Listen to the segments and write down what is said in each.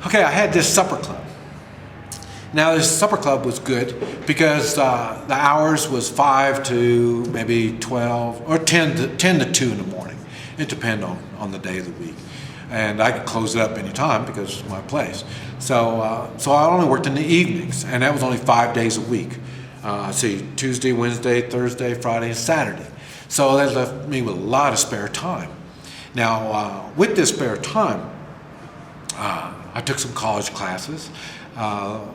Okay, I had this supper club. Now this supper club was good because the hours was 5 to maybe 12 or 10 to 2 in the morning. It depended on the day of the week. And I could close it up anytime because it's my place. So I only worked in the evenings, and that was only 5 days a week. See, Tuesday, Wednesday, Thursday, Friday, and Saturday. So that left me with a lot of spare time. Now, with this spare time, I took some college classes,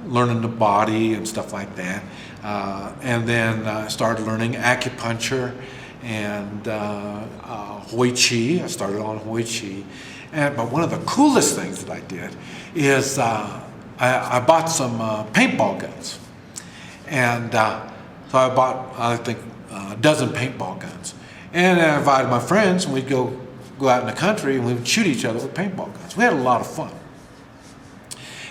learning the body and stuff like that. And then I started learning acupuncture and Hoi Chi. I started on Hoi Chi. But one of the coolest things that I did is I bought some paintball guns. And so I bought, I think, a dozen paintball guns. And I invited my friends, and we'd go out in the country and we would shoot each other with paintball guns. We had a lot of fun.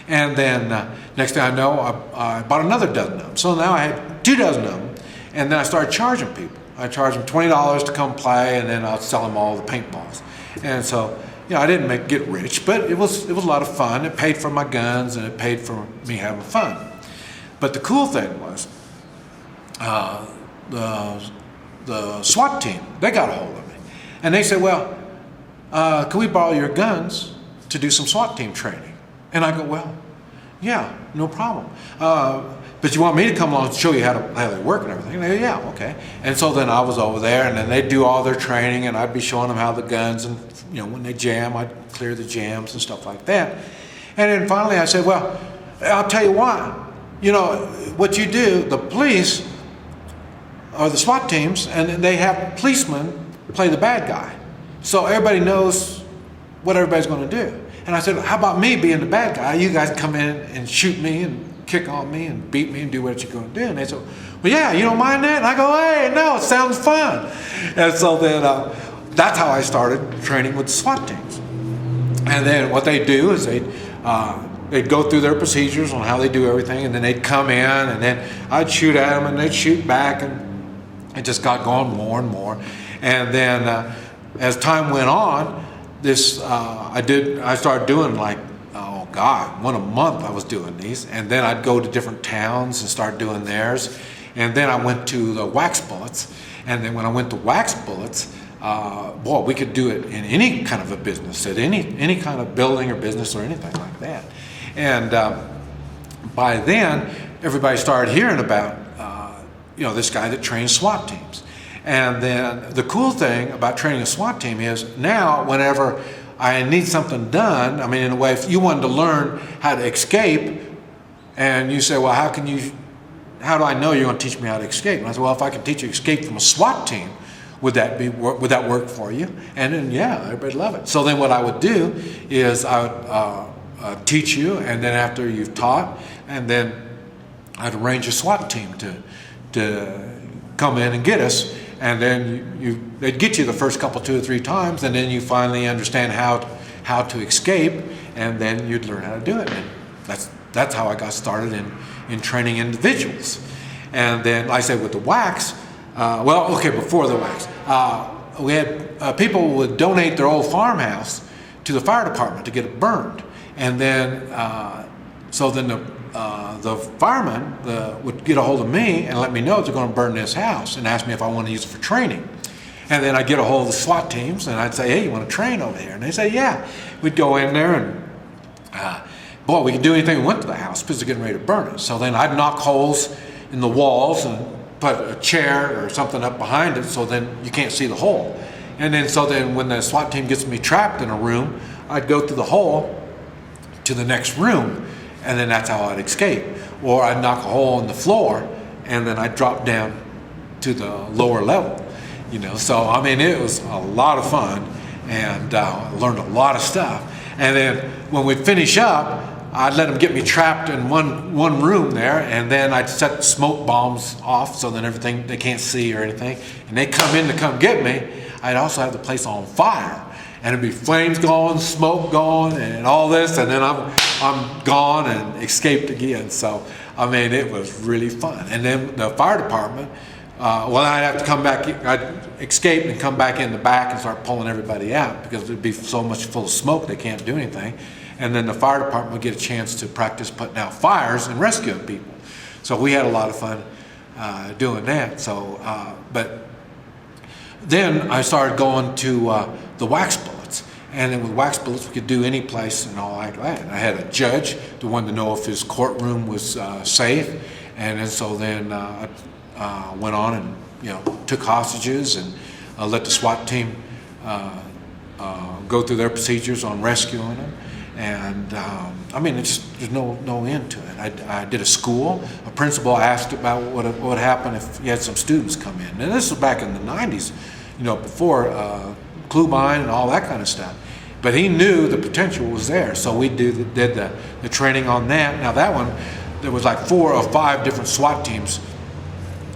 And then next thing I know, I bought another dozen of them. So now I had 2 dozen of them, and then I started charging people. I charged them $20 to come play, and then I'd sell them all the paintballs. And so, you know, I didn't get rich, but it was a lot of fun. It paid for my guns, and it paid for me having fun. But the cool thing was, the SWAT team, they got a hold of me. And they said, well, can we borrow your guns to do some SWAT team training? And I go, well, yeah, no problem. But you want me to come along and show you how they work and everything? And they go, yeah, okay. And so then I was over there, and then they'd do all their training, and I'd be showing them how the guns, and you know, when they jam, I'd clear the jams and stuff like that. And then finally I said, well, I'll tell you what, you know, what you do, the police or the SWAT teams, and they have policemen play the bad guy. So everybody knows what everybody's going to do. And I said, how about me being the bad guy? You guys come in and shoot me and kick on me and beat me and do what you're going to do. And they said, well, yeah, you don't mind that? And I go, hey, no, it sounds fun. And so then that's how I started training with SWAT teams. And then what they do is they'd go through their procedures on how they do everything, and then they'd come in, and then I'd shoot at them, and they'd shoot back, and it just got going more and more. And then as time went on, I started doing like, oh God, 1 a month I was doing these. And then I'd go to different towns and start doing theirs. And then I went to the wax bullets. And then when I went to wax bullets, boy, we could do it in any kind of a business, at any kind of building or business or anything like that. And by then, everybody started hearing about, you know, this guy that trains SWAT teams. And then the cool thing about training a SWAT team is now whenever I need something done, I mean, in a way, if you wanted to learn how to escape, and you say, well, how do I know you're going to teach me how to escape? And I said, well, if I can teach you to escape from a SWAT team, would that work for you? And then, yeah, everybody love it. So then what I would do is I would teach you, and then after you've taught, and then I'd arrange a SWAT team to come in and get us. And then they'd get you the first couple, 2 or 3 times, and then you finally understand how to escape, and then you'd learn how to do it. And that's how I got started in training individuals. And then, like I said, with the wax, before the wax, we had people would donate their old farmhouse to the fire department to get it burned. And then, the fireman would get a hold of me and let me know they're going to burn this house and ask me if I want to use it for training. And then I'd get a hold of the SWAT teams and I'd say, hey, you want to train over here? And they'd say, yeah. We'd go in there and, we could do anything we went to the house because they're getting ready to burn it. So then I'd knock holes in the walls and put a chair or something up behind it so then you can't see the hole. And then when the SWAT team gets me trapped in a room, I'd go through the hole to the next room, and then that's how I'd escape. Or I'd knock a hole in the floor, and then I'd drop down to the lower level. You know, so I mean, it was a lot of fun, and learned a lot of stuff. And then when we'd finish up, I'd let them get me trapped in one room there, and then I'd set smoke bombs off so then everything they can't see or anything. And they come in to come get me. I'd also have the place on fire. And it'd be flames going, smoke going, and all this, and then I'm gone and escaped again. So, I mean, it was really fun. And then the fire department, I'd have to come back, I'd escape and come back in the back and start pulling everybody out because it'd be so much full of smoke they can't do anything. and then the fire department would get a chance to practice putting out fires and rescuing people. So we had a lot of fun doing that. So, but then I started going to the wax bullets. And then with wax bullets, we could do any place and all like that. And I had a judge that wanted to know if his courtroom was safe. And so then I went on and, took hostages and let the SWAT team go through their procedures on rescuing them. And I mean, there's no end to it. I did a school. A principal asked about what would happen if you had some students come in. And this was back in the 90s, before Clubine and all that kind of stuff. But he knew the potential was there, so we did the training on that. Now that one, there was like 4 or 5 different SWAT teams.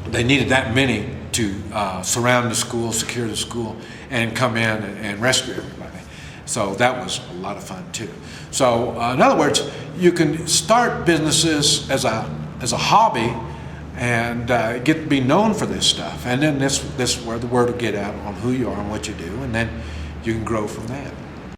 They needed that many to surround the school, secure the school, and come in and rescue everybody. So that was a lot of fun too. So in other words, you can start businesses as a hobby and be known for this stuff, and then this where the word will get out on who you are and what you do, and then you can grow from that.